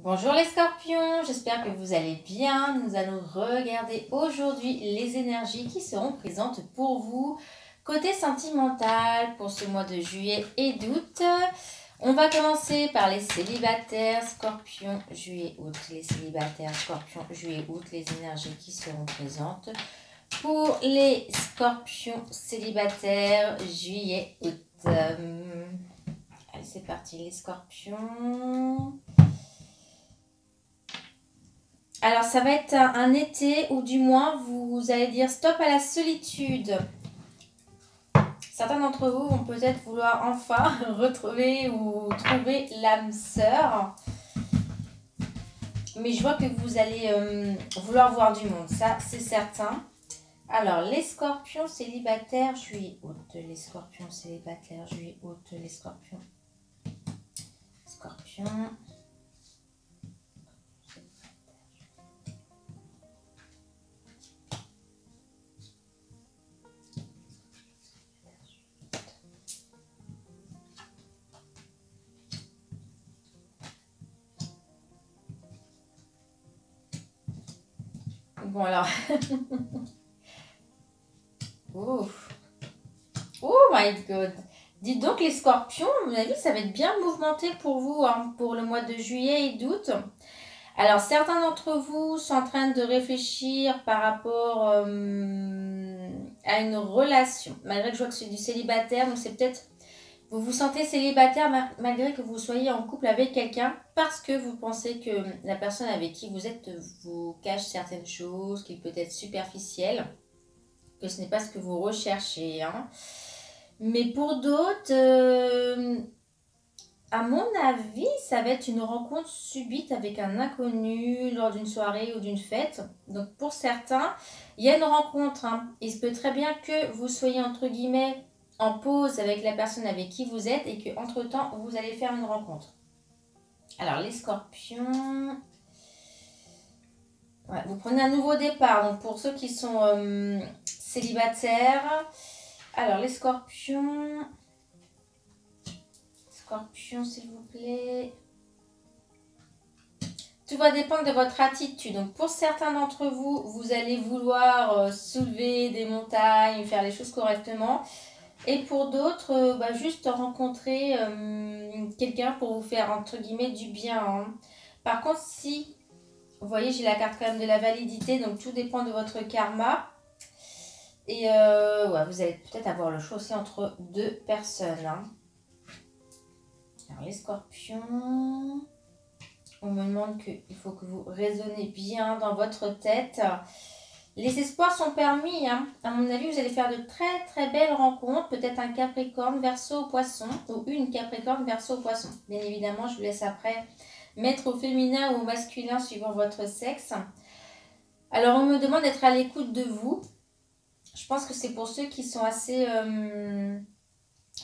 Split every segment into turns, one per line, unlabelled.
Bonjour les scorpions, j'espère que vous allez bien. Nous allons regarder aujourd'hui les énergies qui seront présentes pour vous côté sentimental pour ce mois de juillet et d'août. On va commencer par les célibataires, scorpions, juillet, août. Les célibataires, scorpions, juillet, août, les énergies qui seront présentes pour les scorpions célibataires, juillet, août. Allez, c'est parti les scorpions. Alors, ça va être un été où du moins vous allez dire stop à la solitude. Certains d'entre vous vont peut-être vouloir enfin retrouver ou trouver l'âme sœur. Mais je vois que vous allez vouloir voir du monde, ça c'est certain. Alors, les scorpions célibataires, juillet-août. Les scorpions célibataires, juillet-août. Les scorpions. Scorpions. Bon alors. Ouf. Oh my god. Dites donc les scorpions, à mon avis, ça va être bien mouvementé pour vous, hein, pour le mois de juillet et d'août. Alors, certains d'entre vous sont en train de réfléchir par rapport à une relation. Malgré que je vois que c'est du célibataire, donc c'est peut-être... Vous vous sentez célibataire malgré que vous soyez en couple avec quelqu'un parce que vous pensez que la personne avec qui vous êtes vous cache certaines choses, qu'il peut être superficiel, que ce n'est pas ce que vous recherchez. Hein. Mais pour d'autres, à mon avis, ça va être une rencontre subite avec un inconnu lors d'une soirée ou d'une fête. Donc pour certains, il y a une rencontre. Hein. Il se peut très bien que vous soyez entre guillemets en pause avec la personne avec qui vous êtes et qu'entre-temps, vous allez faire une rencontre. Alors les scorpions... Ouais, vous prenez un nouveau départ. Donc pour ceux qui sont célibataires... Alors les scorpions... Scorpion, s'il vous plaît. Tout va dépendre de votre attitude. Donc, pour certains d'entre vous, vous allez vouloir soulever des montagnes, faire les choses correctement. Et pour d'autres, juste rencontrer quelqu'un pour vous faire, entre guillemets, du bien. Hein. Par contre, si, vous voyez, j'ai la carte quand même de la validité. Donc, tout dépend de votre karma. Et ouais, vous allez peut-être avoir le choix aussi entre deux personnes. Hein. Alors, les scorpions, on me demande qu'il faut que vous raisonnez bien dans votre tête. Les espoirs sont permis. Hein. À mon avis, vous allez faire de très très belles rencontres. Peut-être un Capricorne, Verseau, Poisson ou une Capricorne, Verseau, Poisson. Bien évidemment, je vous laisse après mettre au féminin ou au masculin suivant votre sexe. Alors, on me demande d'être à l'écoute de vous. Je pense que c'est pour ceux qui sont assez...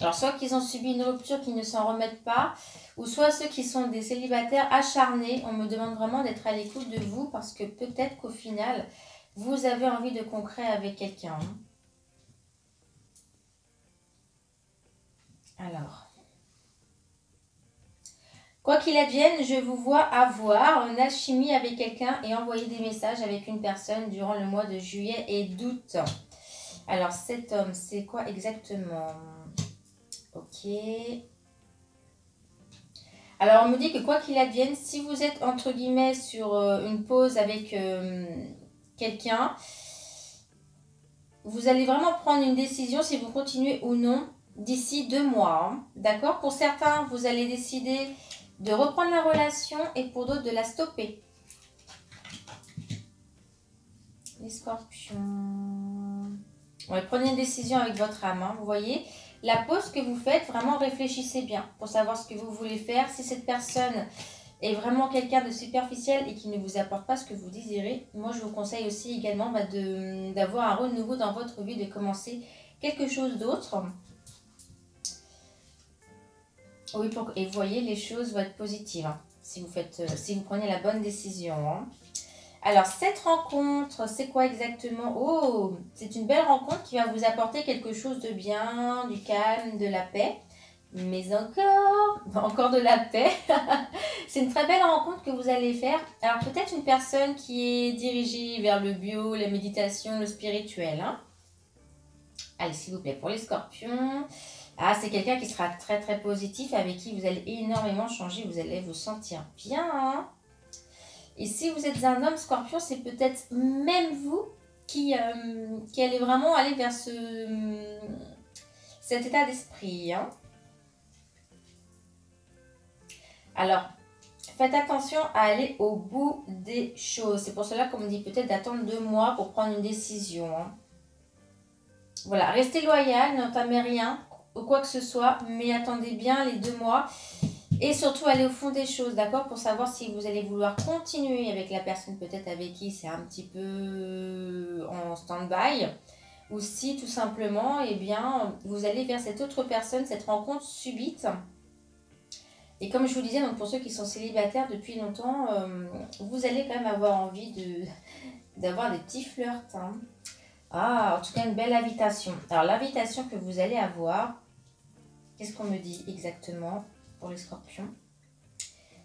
Alors, soit qu'ils ont subi une rupture, qu'ils ne s'en remettent pas, ou soit ceux qui sont des célibataires acharnés. On me demande vraiment d'être à l'écoute de vous parce que peut-être qu'au final, vous avez envie de concret avec quelqu'un. Alors, quoi qu'il advienne, je vous vois avoir une alchimie avec quelqu'un et envoyer des messages avec une personne durant le mois de juillet et d'août. Alors, cet homme, c'est quoi exactement ? Ok. Alors, on me dit que quoi qu'il advienne, si vous êtes entre guillemets sur une pause avec quelqu'un, vous allez vraiment prendre une décision si vous continuez ou non d'ici 2 mois. Hein. D'accord ? Pour certains, vous allez décider de reprendre la relation et pour d'autres, de la stopper. Les scorpions. Ouais, prenez une décision avec votre âme, hein, vous voyez. La pause que vous faites, vraiment réfléchissez bien pour savoir ce que vous voulez faire. Si cette personne est vraiment quelqu'un de superficiel et qui ne vous apporte pas ce que vous désirez, moi je vous conseille aussi également d'avoir un renouveau dans votre vie, de commencer quelque chose d'autre. Oui, et vous voyez, les choses vont être positives hein, si vous prenez la bonne décision. Hein. Alors, cette rencontre, c'est quoi exactement? Oh, c'est une belle rencontre qui va vous apporter quelque chose de bien, du calme, de la paix. Mais encore de la paix. C'est une très belle rencontre que vous allez faire. Alors peut-être une personne qui est dirigée vers le bio, la méditation, le spirituel. Hein. Allez, s'il vous plaît, pour les scorpions. Ah, c'est quelqu'un qui sera très très positif, avec qui vous allez énormément changer, vous allez vous sentir bien. Hein. Et si vous êtes un homme scorpion, c'est peut-être même vous qui allez vraiment aller vers cet état d'esprit. Hein. Alors, faites attention à aller au bout des choses. C'est pour cela qu'on me dit peut-être d'attendre 2 mois pour prendre une décision. Hein. Voilà, restez loyal, n'entamez rien ou quoi que ce soit, mais attendez bien les 2 mois. Et surtout, allez au fond des choses, d'accord? Pour savoir si vous allez vouloir continuer avec la personne peut-être avec qui c'est un petit peu en stand-by. Ou si tout simplement, eh bien, vous allez vers cette autre personne, cette rencontre subite. Et comme je vous disais, donc pour ceux qui sont célibataires depuis longtemps, vous allez quand même avoir envie d'avoir des petits flirts. Hein. Ah, en tout cas, une belle invitation. Alors, l'invitation que vous allez avoir, qu'est-ce qu'on me dit exactement pour les scorpions?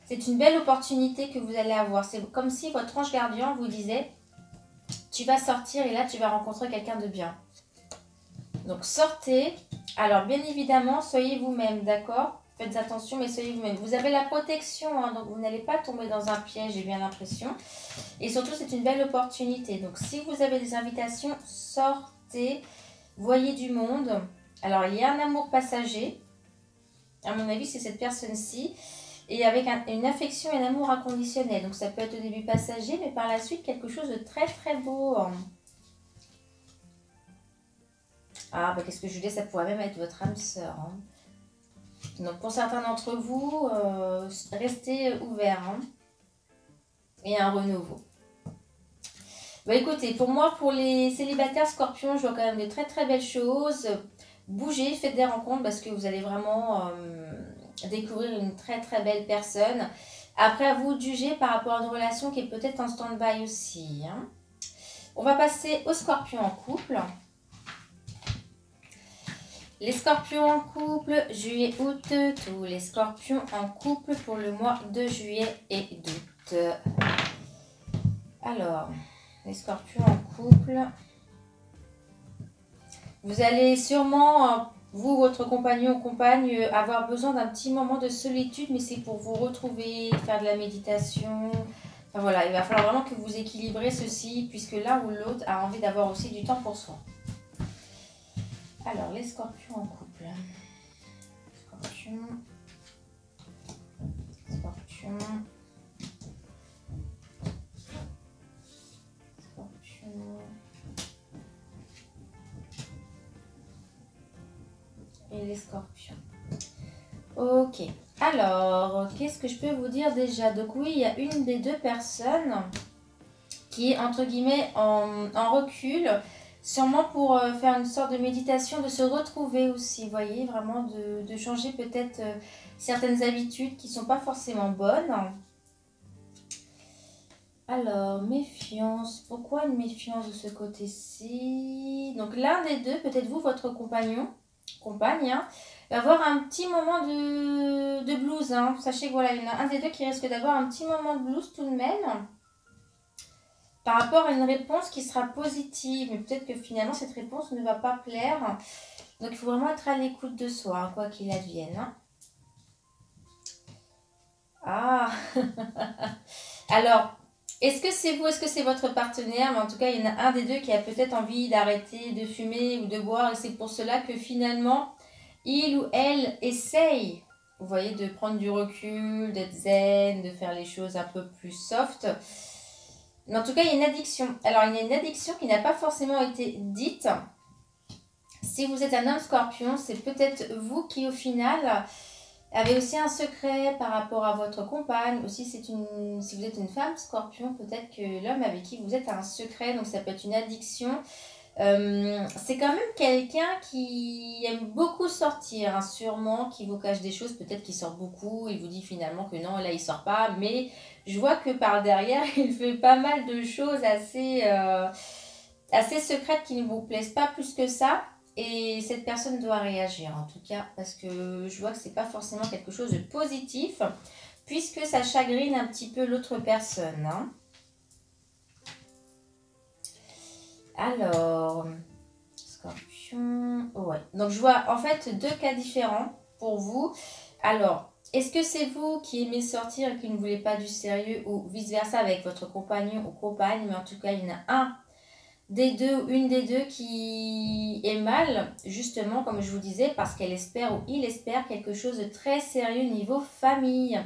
C'est une belle opportunité que vous allez avoir. C'est comme si votre ange gardien vous disait, tu vas sortir et là, tu vas rencontrer quelqu'un de bien. Donc, sortez. Alors, bien évidemment, soyez vous-même, d'accord? Faites attention, mais soyez vous-même. Vous avez la protection, hein, donc vous n'allez pas tomber dans un piège, j'ai bien l'impression. Et surtout, c'est une belle opportunité. Donc, si vous avez des invitations, sortez, voyez du monde. Alors, il y a un amour passager. À mon avis, c'est cette personne-ci. Et avec une affection et un amour inconditionnel. Donc, ça peut être au début passager, mais par la suite, quelque chose de très, très beau. Ah, bah, qu'est-ce que je dis? Ça pourrait même être votre âme sœur. Hein. Donc, pour certains d'entre vous, restez ouverts. Hein, et un renouveau. Bah, écoutez, pour moi, pour les célibataires scorpions, je vois quand même de très très belles choses. Bougez, faites des rencontres parce que vous allez vraiment découvrir une très très belle personne. Après, à vous de juger par rapport à une relation qui est peut-être en stand-by aussi. Hein. On va passer aux scorpions en couple. Les scorpions en couple, juillet, août, tous les scorpions en couple pour le mois de juillet et d'août. Alors, les scorpions en couple, vous allez sûrement, vous, votre compagnon ou compagne, avoir besoin d'un petit moment de solitude, mais c'est pour vous retrouver, faire de la méditation. Enfin voilà, il va falloir vraiment que vous équilibrez ceci, puisque l'un ou l'autre a envie d'avoir aussi du temps pour soi. Alors, les scorpions en couple. Scorpion. Scorpion. Scorpion. Et les scorpions. Ok. Alors, qu'est-ce que je peux vous dire déjà? Donc oui, il y a une des deux personnes qui est entre guillemets en recul. Sûrement pour faire une sorte de méditation, de se retrouver aussi, vous voyez, vraiment de changer peut-être certaines habitudes qui ne sont pas forcément bonnes. Alors, méfiance. Pourquoi une méfiance de ce côté-ci? Donc l'un des deux, peut-être vous, votre compagne, hein, va avoir un petit moment de blues. Hein. Sachez que voilà, il y en a un des deux qui risque d'avoir un petit moment de blues tout de même. Par rapport à une réponse qui sera positive, mais peut-être que finalement cette réponse ne va pas plaire. Donc il faut vraiment être à l'écoute de soi, hein, quoi qu'il advienne. Hein. Ah alors, est-ce que c'est vous, est-ce que c'est votre partenaire? Mais en tout cas, il y en a un des deux qui a peut-être envie d'arrêter de fumer ou de boire. Et c'est pour cela que finalement, il ou elle essaye, vous voyez, de prendre du recul, d'être zen, de faire les choses un peu plus soft. Mais en tout cas, il y a une addiction. Alors, il y a une addiction qui n'a pas forcément été dite. Si vous êtes un homme scorpion, c'est peut-être vous qui, au final, avez aussi un secret par rapport à votre compagne. Aussi, si vous êtes une femme scorpion, peut-être que l'homme avec qui vous êtes a un secret. Donc, ça peut être une addiction. C'est quand même quelqu'un qui aime beaucoup sortir, hein, sûrement, qui vous cache des choses, peut-être qu'il sort beaucoup, il vous dit finalement que non, là il sort pas, mais je vois que par derrière, il fait pas mal de choses assez secrètes qui ne vous plaisent pas plus que ça. et cette personne doit réagir en tout cas, parce que je vois que c'est pas forcément quelque chose de positif, puisque ça chagrine un petit peu l'autre personne. Hein. Alors, Scorpion, ouais. Donc je vois en fait deux cas différents pour vous. Alors, est-ce que c'est vous qui aimez sortir et qui ne voulez pas du sérieux ou vice-versa avec votre compagnon ou compagne, mais en tout cas il y en a un des deux ou une des deux qui est mal, justement comme je vous disais, parce qu'elle espère ou il espère quelque chose de très sérieux niveau famille,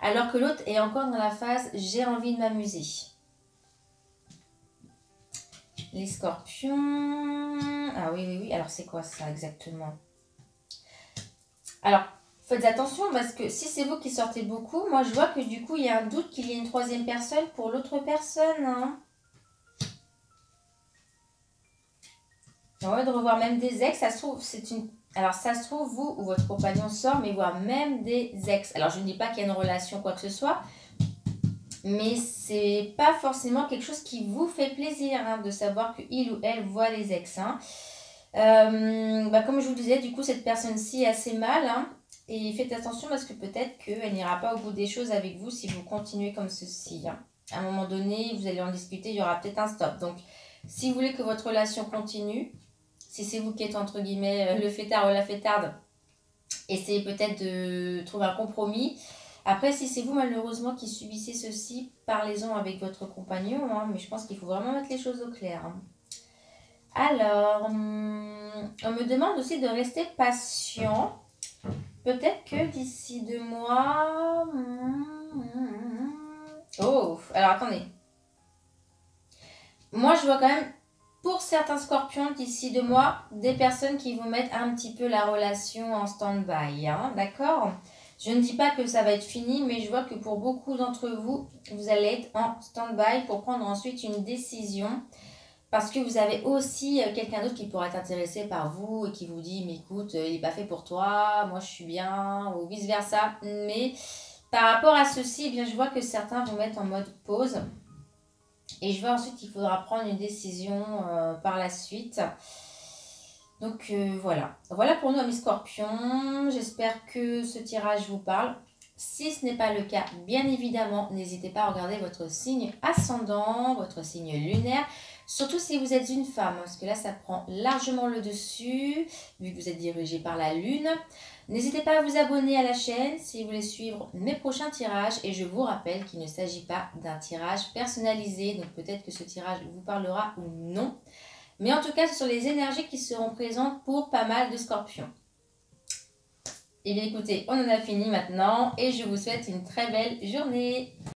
alors que l'autre est encore dans la phase j'ai envie de m'amuser. Les scorpions, ah oui, oui, oui, alors c'est quoi ça exactement? Alors, faites attention parce que si c'est vous qui sortez beaucoup, moi je vois que du coup il y a un doute qu'il y ait une troisième personne pour l'autre personne. Hein. Ouais, de revoir même des ex, ça se trouve, c'est une. Alors ça se trouve, vous ou votre compagnon sort, mais voir même des ex. Alors je ne dis pas qu'il y a une relation, quoi que ce soit, mais c'est pas forcément quelque chose qui vous fait plaisir hein, de savoir qu'il ou elle voit les ex. Hein. Comme je vous disais, du coup, cette personne-ci est assez mal. Hein, et faites attention parce que peut-être qu'elle n'ira pas au bout des choses avec vous si vous continuez comme ceci. Hein. À un moment donné, vous allez en discuter, il y aura peut-être un stop. Donc, si vous voulez que votre relation continue, si c'est vous qui êtes entre guillemets le fêtard ou la fêtarde, essayez peut-être de trouver un compromis. Après, si c'est vous malheureusement qui subissez ceci, parlez-en avec votre compagnon. Hein, mais je pense qu'il faut vraiment mettre les choses au clair. Hein. Alors, on me demande aussi de rester patient. Peut-être que d'ici 2 mois... Oh, alors attendez. Moi, je vois quand même, pour certains scorpions, d'ici 2 mois, des personnes qui vont mettre un petit peu la relation en stand-by. Hein, d'accord ? Je ne dis pas que ça va être fini, mais je vois que pour beaucoup d'entre vous, vous allez être en stand-by pour prendre ensuite une décision. Parce que vous avez aussi quelqu'un d'autre qui pourrait être intéressé par vous et qui vous dit mais écoute, il n'est pas fait pour toi, moi je suis bien, ou vice versa. Mais par rapport à ceci, eh bien, je vois que certains vont mettre en mode pause. Et je vois ensuite qu'il faudra prendre une décision par la suite. Donc voilà. Voilà pour nous, amis scorpions. J'espère que ce tirage vous parle. Si ce n'est pas le cas, bien évidemment, n'hésitez pas à regarder votre signe ascendant, votre signe lunaire. Surtout si vous êtes une femme, parce que là, ça prend largement le dessus, vu que vous êtes dirigé par la lune. N'hésitez pas à vous abonner à la chaîne si vous voulez suivre mes prochains tirages. Et je vous rappelle qu'il ne s'agit pas d'un tirage personnalisé, donc peut-être que ce tirage vous parlera ou non. Mais en tout cas, ce sont les énergies qui seront présentes pour pas mal de scorpions. Et bien écoutez, on en a fini maintenant et je vous souhaite une très belle journée.